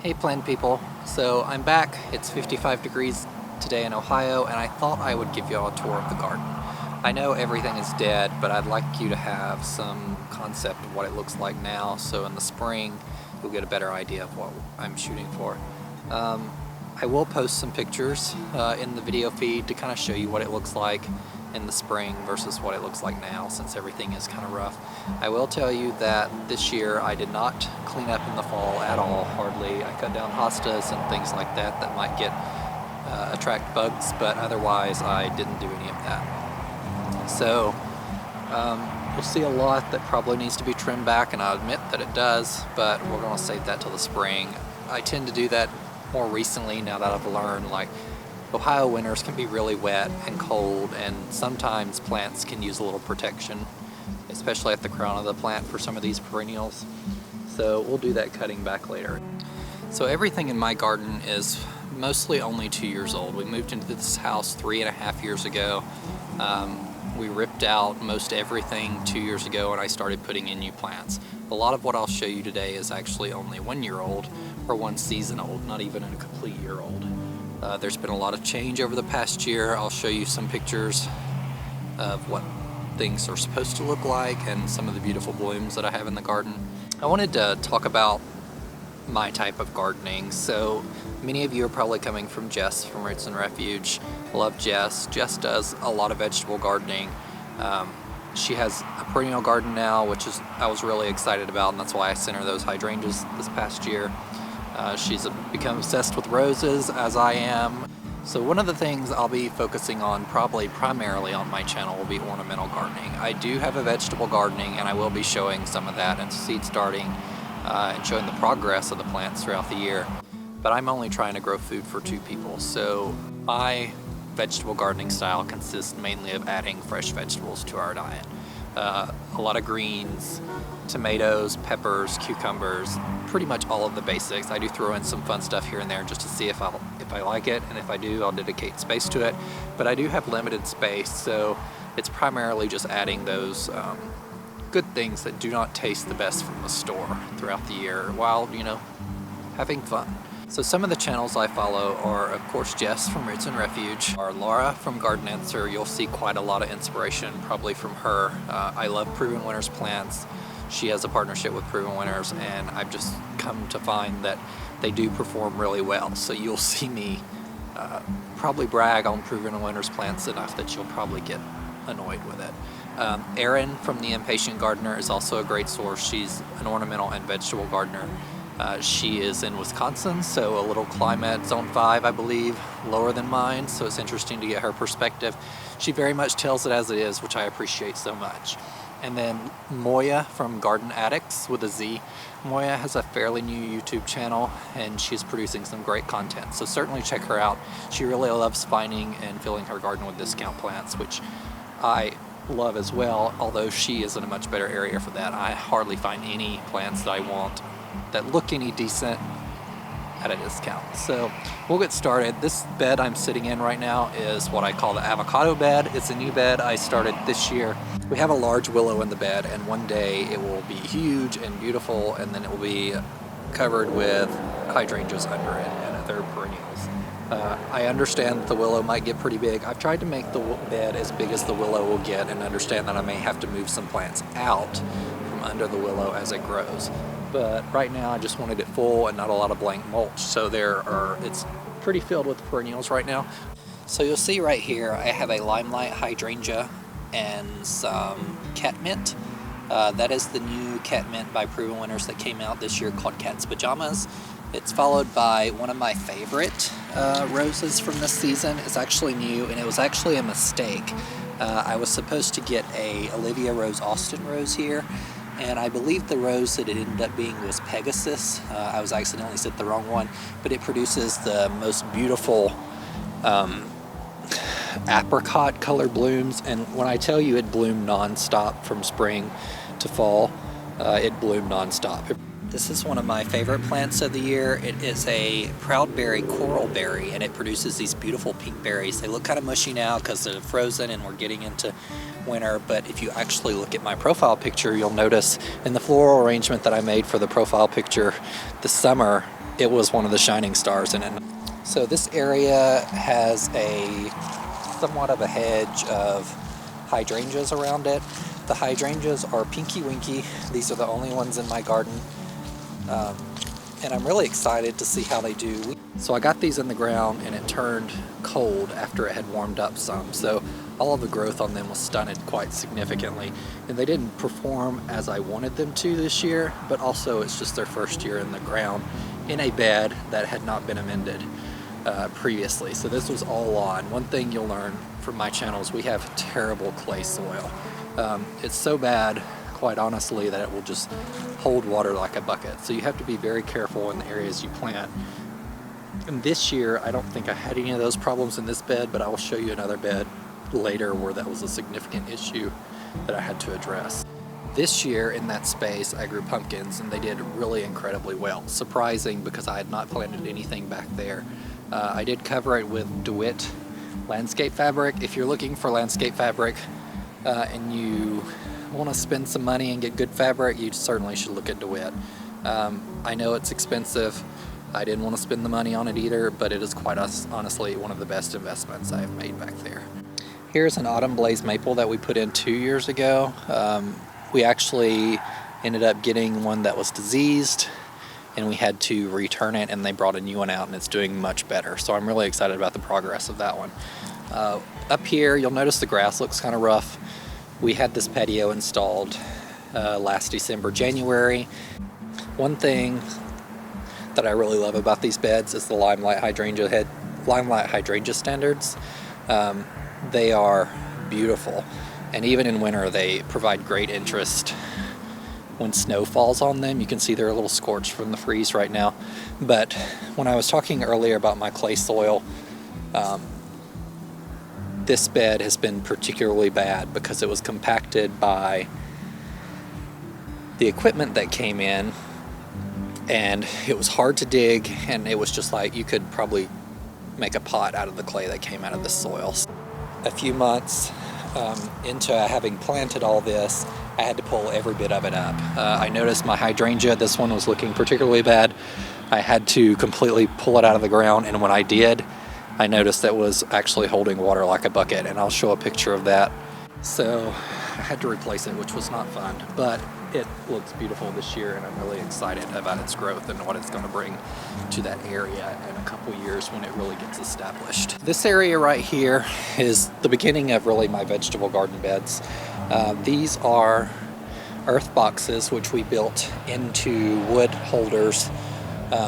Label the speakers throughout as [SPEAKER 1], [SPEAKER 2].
[SPEAKER 1] Hey plant people, so I'm back. It's 55 degrees today in Ohio and I thought I would give you all a tour of the garden. I know everything is dead, but I'd like you to have some concept of what it looks like now, so in the spring you'll get a better idea of what I'm shooting for. I will post some pictures in the video feed to kind of show you what it looks like in the spring versus what it looks like now, since everything is kind of rough. I will tell you that this year I did not clean up in the fall at all, hardly. I cut down hostas and things like that that might attract bugs, but otherwise I didn't do any of that. So you'll see a lot that probably needs to be trimmed back, and I'll admit that it does, but we're going to save that till the spring. I tend to do that more recently now that I've learned, like, Ohio winters can be really wet and cold, and sometimes plants can use a little protection, especially at the crown of the plant for some of these perennials. So we'll do that cutting back later. So everything in my garden is mostly only 2 years old. We moved into this house 3.5 years ago. We ripped out most everything 2 years ago and I started putting in new plants. A lot of what I'll show you today is actually only 1 year old or 1 season old, not even a complete year old. There's been a lot of change over the past year. I'll show you some pictures of what things are supposed to look like and some of the beautiful blooms that I have in the garden. I wanted to talk about my type of gardening. So many of you are probably coming from Jess from Roots and Refuge. I love Jess. Jess does a lot of vegetable gardening. She has a perennial garden now, which I was really excited about, and that's why I sent her those hydrangeas this past year. She's become obsessed with roses, as I am. So one of the things I'll be focusing on, probably primarily on my channel, will be ornamental gardening. I do have a vegetable gardening, and I will be showing some of that and seed starting and showing the progress of the plants throughout the year. But I'm only trying to grow food for 2 people, so my vegetable gardening style consists mainly of adding fresh vegetables to our diet. A lot of greens, tomatoes, peppers, cucumbers, pretty much all of the basics. I do throw in some fun stuff here and there just to see if I like it, and if I do, I'll dedicate space to it. But I do have limited space, so it's primarily just adding those good things that do not taste the best from the store throughout the year while, having fun. So some of the channels I follow are, of course, Jess from Roots and Refuge, or Laura from Garden Answer. You'll see quite a lot of inspiration probably from her. I love Proven Winners plants. She has a partnership with Proven Winners, and I've just come to find that they do perform really well. So you'll see me probably brag on Proven Winners plants enough that you'll probably get annoyed with it. Erin from The Impatient Gardener is also a great source. She's an ornamental and vegetable gardener. She is in Wisconsin, so a little climate, zone 5, I believe, lower than mine, so it's interesting to get her perspective. She very much tells it as it is, which I appreciate so much. And then Moya from Garden Addicts with a Z. Moya has a fairly new YouTube channel, and she's producing some great content, so certainly check her out. She really loves finding and filling her garden with discount plants, which I love as well, although she is in a much better area for that. I hardly find any plants that I want that look any decent at a discount. So we'll get started. This bed I'm sitting in right now is what I call the Avocado Bed. It's a new bed I started this year. We have a large willow in the bed, and one day it will be huge and beautiful, and then it will be covered with hydrangeas under it and other perennials. I understand that the willow might get pretty big. I've tried to make the bed as big as the willow will get, and understand that I may have to move some plants out from under the willow as it grows. But right now I just wanted it full and not a lot of blank mulch, so it's pretty filled with perennials right now. So you'll see right here I have a Limelight Hydrangea and some catmint. That is the new catmint by Proven Winners that came out this year, called 𝗟𝗶𝗸𝗲. It's followed by one of my favorite roses from this season. It's actually new, and it was actually a mistake. I was supposed to get a Olivia Rose Austin rose here, and I believe the rose that it ended up being was Pegasus. I was accidentally set the wrong one, but it produces the most beautiful apricot color blooms, and when I tell you it bloomed non-stop from spring to fall, it bloomed non-stop. This is one of my favorite plants of the year. It is a proudberry coral berry, and it produces these beautiful pink berries. They look kind of mushy now because they're frozen and we're getting into winter, but if you actually look at my profile picture, you'll notice in the floral arrangement that I made for the profile picture this summer, it was one of the shining stars in it. So this area has a somewhat of a hedge of hydrangeas around it. The hydrangeas are pinky winky. These are the only ones in my garden. And I'm really excited to see how they do. So I got these in the ground and it turned cold after it had warmed up some. So all of the growth on them was stunted quite significantly. And they didn't perform as I wanted them to this year, but also it's just their first year in the ground in a bed that had not been amended previously. So this was all on. One thing you'll learn from my channel is we have terrible clay soil. It's so bad, quite honestly, that it will just hold water like a bucket. So you have to be very careful in the areas you plant. And this year, I don't think I had any of those problems in this bed, but I will show you another bed later where that was a significant issue that I had to address. This year in that space, I grew pumpkins and they did really incredibly well. Surprising because I had not planted anything back there. I did cover it with DeWitt landscape fabric. If you're looking for landscape fabric and you want to spend some money and get good fabric, you certainly should look at DeWitt. I know it's expensive. I didn't want to spend the money on it either, but it is quite honestly one of the best investments I have made back there. Here's an autumn blaze maple that we put in 2 years ago. We actually ended up getting one that was diseased and we had to return it, and they brought a new one out and it's doing much better. So I'm really excited about the progress of that one. Up here, you'll notice the grass looks kind of rough. We had this patio installed last December, January. One thing that I really love about these beds is the Limelight Hydrangea standards. They are beautiful, and even in winter they provide great interest. When snow falls on them, you can see they're a little scorched from the freeze right now. But when I was talking earlier about my clay soil, this bed has been particularly bad because it was compacted by the equipment that came in, and it was hard to dig, and it was just like you could probably make a pot out of the clay that came out of the soil. A few months into having planted all this, I had to pull every bit of it up. I noticed my hydrangea, this one was looking particularly bad. I had to completely pull it out of the ground, and when I did, I noticed that it was actually holding water like a bucket, and I'll show a picture of that. So I had to replace it, which was not fun, but it looks beautiful this year, and I'm really excited about its growth and what it's going to bring to that area in a couple years when it really gets established. This area right here is the beginning of really my vegetable garden beds. These are earth boxes which we built into wood holders.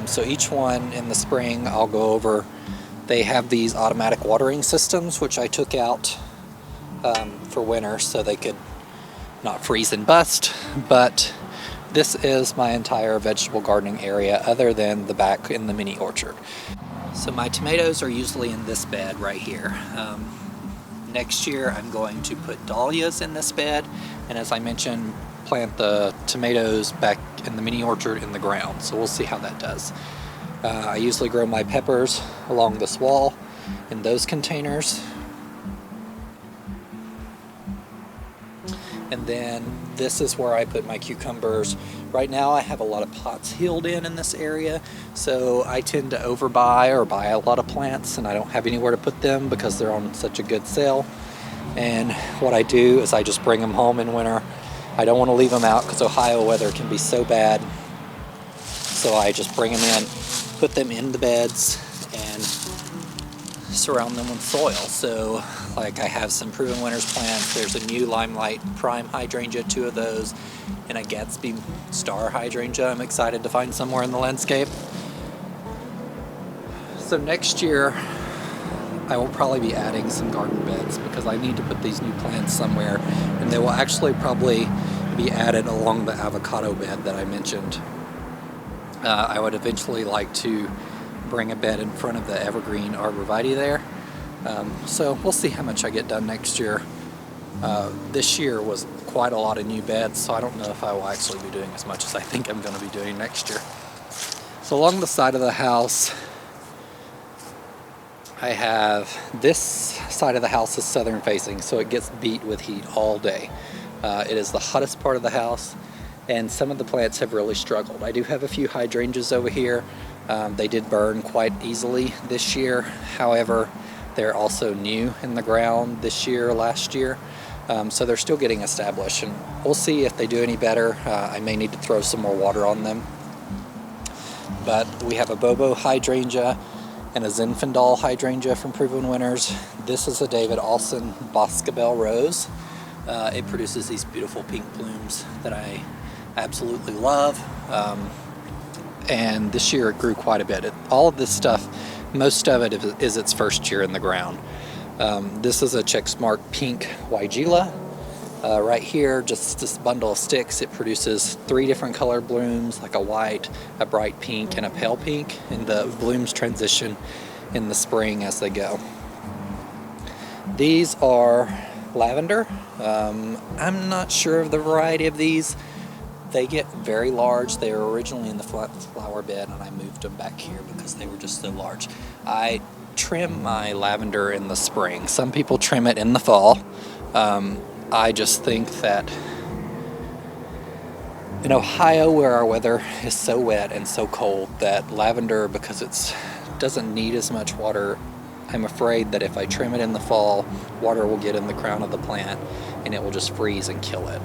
[SPEAKER 1] So each one in the spring I'll go over. They have these automatic watering systems which I took out for winter so they could not freeze and bust, but this is my entire vegetable gardening area other than the back in the mini orchard. So my tomatoes are usually in this bed right here. Next year I'm going to put dahlias in this bed, and as I mentioned, plant the tomatoes back in the mini orchard in the ground, so we'll see how that does. I usually grow my peppers along this wall in those containers. And then this is where I put my cucumbers. Right now I have a lot of pots healed in this area, so I tend to overbuy or buy a lot of plants, and I don't have anywhere to put them because they're on such a good sale. And what I do is I just bring them home in winter. I don't want to leave them out because Ohio weather can be so bad. So I just bring them in, put them in the beds, and surround them with soil. So like I have some Proven Winners plants. There's a new Limelight Prime Hydrangea, 2 of those, and a Gatsby Star Hydrangea I'm excited to find somewhere in the landscape. So next year I will probably be adding some garden beds because I need to put these new plants somewhere, and they will actually probably be added along the avocado bed that I mentioned. I would eventually like to bring a bed in front of the evergreen Arborvitae there. So we'll see how much I get done next year. This year was quite a lot of new beds, so I don't know if I will actually be doing as much as I think I'm going to be doing next year. So along the side of the house, I have this side of the house is southern facing, so it gets beat with heat all day. It is the hottest part of the house, and some of the plants have really struggled. I do have a few hydrangeas over here. They did burn quite easily this year. However, they're also new in the ground this year, last year. So they're still getting established, and we'll see if they do any better. I may need to throw some more water on them. But we have a Avocado Hydrangea and a Zinfandel Hydrangea from Proven Winners. This is a David Alston Boscobel rose. It produces these beautiful pink blooms that I absolutely love. And this year it grew quite a bit. All of this stuff, most of it is its first year in the ground. This is a checksmark pink Waigeela. Right here, just this bundle of sticks, it produces 3 different color blooms, like a white, a bright pink, and a pale pink, and the blooms transition in the spring as they go. These are lavender. I'm not sure of the variety of these. They get very large. They were originally in the flower bed, and I moved them back here because they were just so large. I trim my lavender in the spring. Some people trim it in the fall. I just think that in Ohio, where our weather is so wet and so cold, that lavender, because it doesn't need as much water, I'm afraid that if I trim it in the fall, water will get in the crown of the plant and it will just freeze and kill it.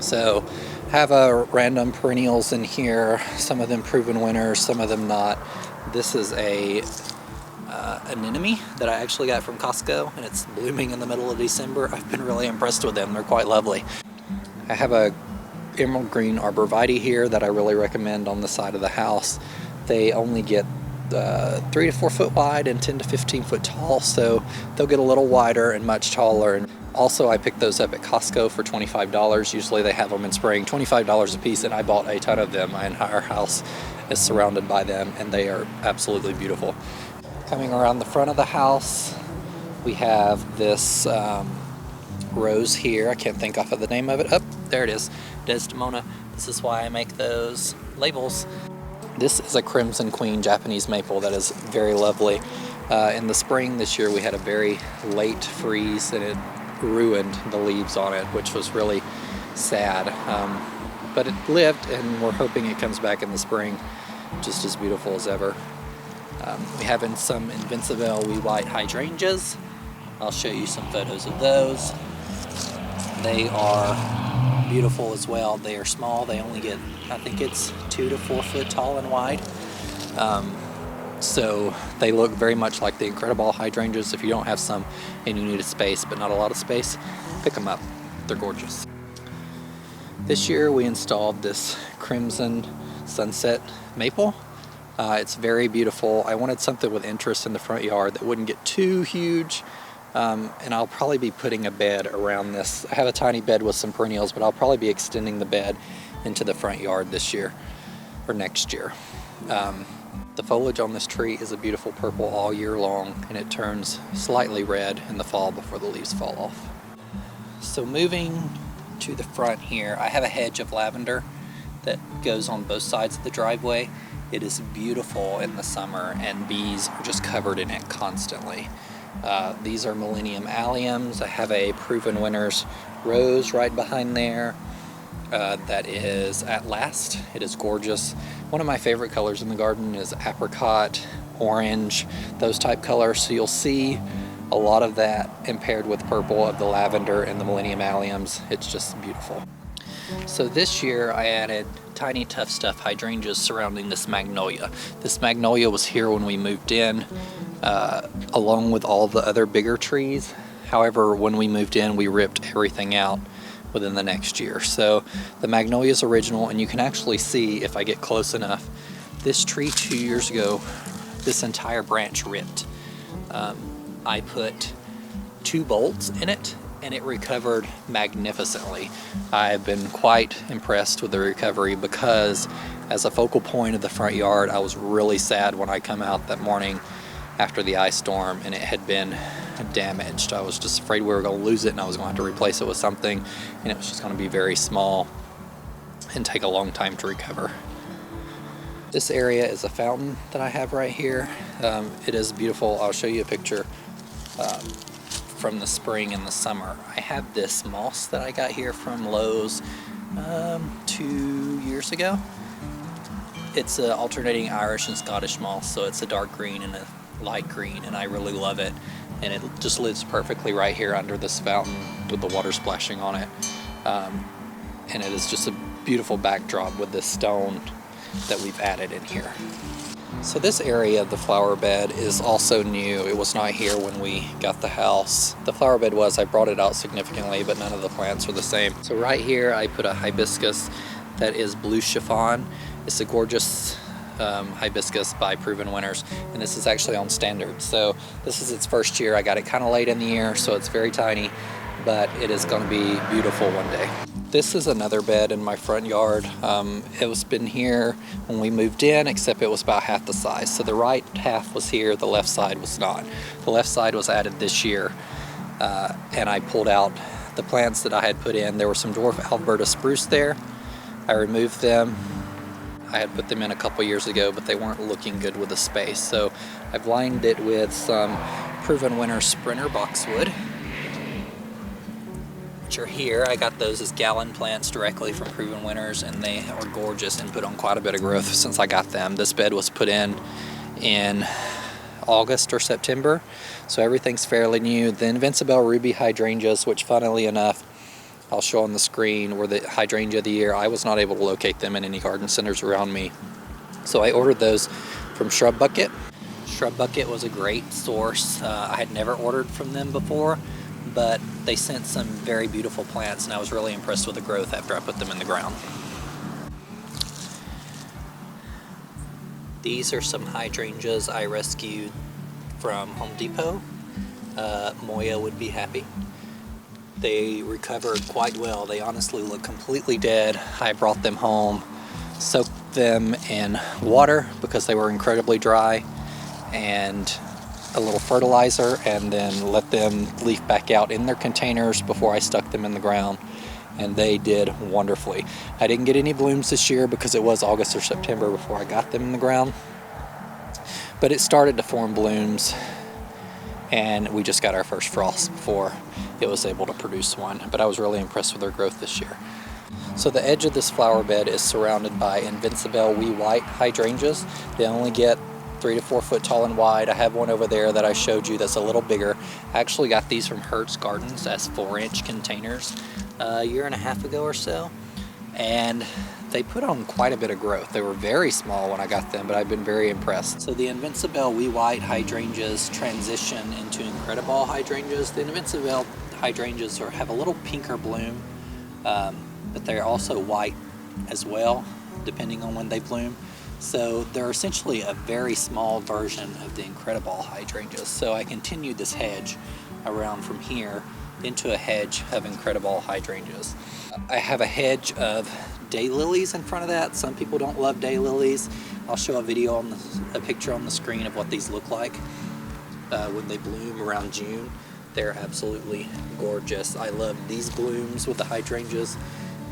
[SPEAKER 1] So have random perennials in here, some of them Proven Winners, some of them not. This is an anemone that I actually got from Costco, and it's blooming in the middle of December. I've been really impressed with them. They're quite lovely. I have a emerald green Arborvitae here that I really recommend on the side of the house. They only get 3 to 4 foot wide and 10 to 15 foot tall, so they'll get a little wider and much taller. And also, I picked those up at Costco for $25. Usually they have them in spring, $25 a piece, and I bought a ton of them. My entire house is surrounded by them, and they are absolutely beautiful. Coming around the front of the house, we have this rose here. I can't think off of the name of it. Oh, there it is. Desdemona. This is why I make those labels. This is a Crimson Queen Japanese maple that is very lovely. In the spring this year, we had a very late freeze, and it ruined the leaves on it, which was really sad. But it lived, and we're hoping it comes back in the spring just as beautiful as ever. We have some Invincible Hydrangeas hydrangeas. I'll show you some photos of those. They are beautiful as well. They are small. They only get, I think it's 2 to 4 foot tall and wide. So they look very much like the Incredible Hydrangeas. If you don't have some and you need a space but not a lot of space, pick them up. They're gorgeous. This year we installed this Crimson Sunset Maple. It's very beautiful. I wanted something with interest in the front yard that wouldn't get too huge, and I'll probably be putting a bed around this. I have a tiny bed with some perennials, but I'll probably be extending the bed into the front yard this year or next year. The foliage on this tree is a beautiful purple all year long, and it turns slightly red in the fall before the leaves fall off. So moving to the front here, I have a hedge of lavender that goes on both sides of the driveway. It is beautiful in the summer, and bees are just covered in it constantly. These are Millennium Alliums. I have a Proven Winners rose right behind there. That is At Last. It is gorgeous. One of my favorite colors in the garden is apricot, orange, those type colors. So you'll see a lot of that and paired with purple of the lavender and the Millennium Alliums. It's just beautiful. So this year I added tiny tough stuff hydrangeas surrounding this magnolia. This magnolia was here when we moved in, along with all the other bigger trees. However, when we moved in, we ripped everything out within the next year. So the magnolia is original, and you can actually see, if I get close enough, this tree 2 years ago, this entire branch ripped. I put 2 bolts in it, and it recovered magnificently. I've been quite impressed with the recovery, because as a focal point of the front yard, I was really sad when I come out that morning after the ice storm and it had been damaged. I was just afraid we were going to lose it, and I was going to have to replace it with something, and it was just going to be very small and take a long time to recover. This area is a fountain that I have right here. It is beautiful. I'll show you a picture from the spring and the summer. I have this moss that I got here from Lowe's 2 years ago. It's an alternating Irish and Scottish moss, so it's a dark green and a light green, and I really love it. And it just lives perfectly right here under this fountain with the water splashing on it. And it is just a beautiful backdrop with this stone that we've added in here. So this area of the flower bed is also new. It was not here when we got the house. The flower bed was, I brought it out significantly, but none of the plants are the same. So right here I put a hibiscus that is blue chiffon. It's a gorgeous hibiscus by Proven Winners, and this is actually on standard. So this is its first year. I got it kind of late in the year, so it's very tiny, but it is going to be beautiful one day. This is another bed in my front yard. It was been here when we moved in, except it was about half the size. So the right half was here, the left side was not. The left side was added this year, and I pulled out the plants that I had put in. There were some dwarf Alberta spruce there. I removed them. I had put them in a couple years ago, but they weren't looking good with the space. So I've lined it with some Proven Winners Sprinter boxwood, which are here. I got those as gallon plants directly from Proven Winners, and they are gorgeous and put on quite a bit of growth since I got them. This bed was put in August or September, so everything's fairly new. The Invincible Ruby hydrangeas, which funnily enough, I'll show on the screen, were the hydrangea of the year. I was not able to locate them in any garden centers around me, so I ordered those from Shrub Bucket. Shrub Bucket was a great source. I had never ordered from them before, but they sent some very beautiful plants, and I was really impressed with the growth after I put them in the ground. These are some hydrangeas I rescued from Home Depot. Moya would be happy. They recovered quite well. They honestly look completely dead. I brought them home, soaked them in water because they were incredibly dry, and a little fertilizer, and then let them leaf back out in their containers before I stuck them in the ground, and they did wonderfully. I didn't get any blooms this year because it was August or September before I got them in the ground, but it started to form blooms, and we just got our first frost before it was able to produce one, but I was really impressed with their growth this year. So the edge of this flower bed is surrounded by Invincible 𝗟𝗏 hydrangeas. They only get 3 to 4 foot tall and wide. I have one over there that I showed you that's a little bigger. I actually got these from Hertz Gardens as 4-inch containers a year and a half ago or so, and they put on quite a bit of growth. They were very small when I got them, but I've been very impressed. So the Invincible 𝗟𝗏 hydrangeas transition into 𝗟𝗏𝗏 hydrangeas. The Invincible hydrangeas have a little pinker bloom, but they're also white as well, depending on when they bloom. So they're essentially a very small version of the 𝗟𝗏𝗏 hydrangeas. So I continued this hedge around from here into a hedge of 𝗟𝗏𝗏 hydrangeas. I have a hedge of daylilies in front of that. Some people don't love daylilies. I'll show a video on a picture on the screen of what these look like when they bloom around June. They're absolutely gorgeous. I love these blooms with the hydrangeas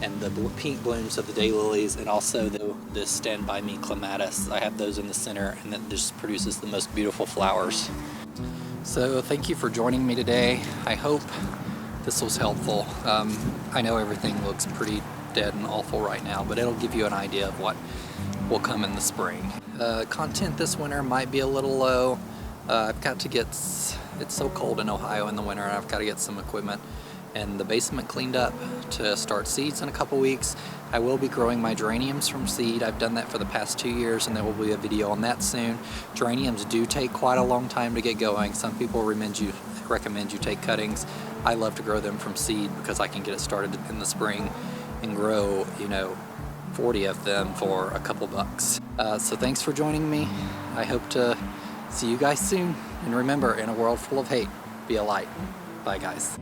[SPEAKER 1] and the pink blooms of the daylilies, and also this Stand By Me clematis. I have those in the center, and that just produces the most beautiful flowers. So thank you for joining me today. I hope this was helpful. I know everything looks pretty dead and awful right now, but it'll give you an idea of what will come in the spring. Content this winter might be a little low. I've got to get, it's so cold in Ohio in the winter, and I've got to get some equipment and the basement cleaned up to start seeds in a couple weeks. I will be growing my geraniums from seed. I've done that for the past 2 years, and there will be a video on that soon. Geraniums do take quite a long time to get going. Some people recommend you take cuttings. I love to grow them from seed because I can get it started in the spring and grow, 40 of them for a couple bucks. So thanks for joining me. I hope to see you guys soon. And remember, in a world full of hate, be a light. Bye guys.